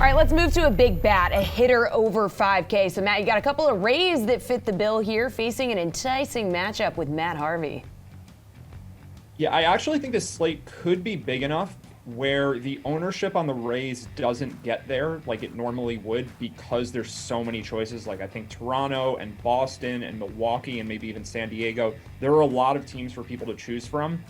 All right, let's move to a big bat, a hitter over 5K. So, Matt, you got a couple of Rays that fit the bill here, facing an enticing matchup with Matt Harvey. Yeah, I actually think this slate could be big enough where the ownership on the Rays doesn't get there like it normally would because there's so many choices. Like I think Toronto and Boston and Milwaukee and maybe even San Diego, there are a lot of teams for people to choose from.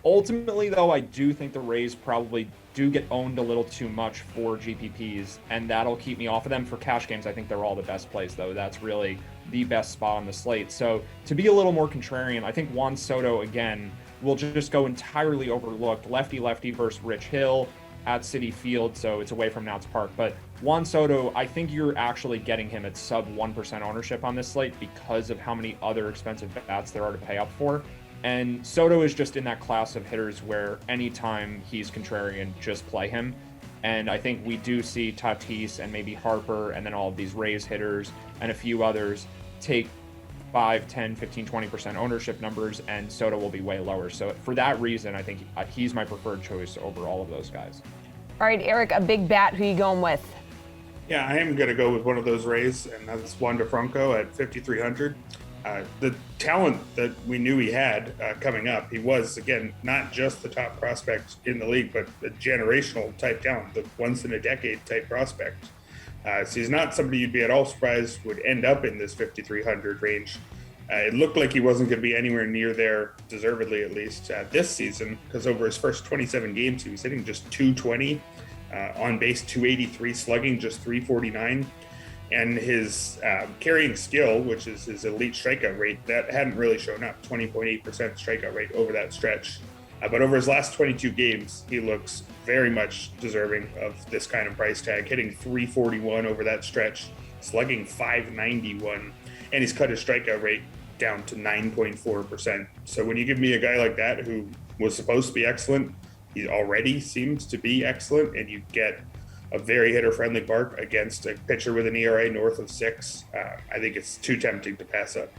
Ultimately, though, I do think the Rays probably do get owned a little too much for GPPs, and that'll keep me off of them. For cash games, I think they're all the best plays, though. That's really the best spot on the slate. So to be a little more contrarian, I think Juan Soto, again, will just go entirely overlooked. Lefty versus Rich Hill at Citi Field, so it's away from Nats Park. But Juan Soto, I think you're actually getting him at sub 1% ownership on this slate because of how many other expensive bats there are to pay up for. And Soto is just in that class of hitters where anytime he's contrarian, just play him. And I think we do see Tatis and maybe Harper and then all of these Rays hitters and a few others take 5, 10, 15, 20% ownership numbers, and Soto will be way lower. So for that reason, I think he's my preferred choice over all of those guys. All right, Erik, a big bat, who you going with? Yeah, I am going to go with one of those Rays, and that's Wander Franco at 5,300. The talent that we knew he had coming up, he was, again, not just the top prospect in the league, but a generational type talent, the once-in-a-decade type prospect. So he's not somebody you'd be at all surprised would end up in this 5,300 range. It looked like he wasn't going to be anywhere near there, deservedly at least, this season, because over his first 27 games, he was hitting just 220, on base 283, slugging just 349. And his carrying skill, which is his elite strikeout rate, that hadn't really shown up, 20.8% strikeout rate over that stretch. But over his last 22 games, he looks very much deserving of this kind of price tag, hitting 341 over that stretch, slugging 591, and he's cut his strikeout rate down to 9.4%. So when you give me a guy like that who was supposed to be excellent, he already seems to be excellent, and you get a very hitter-friendly park against a pitcher with an ERA north of 6, I think it's too tempting to pass up.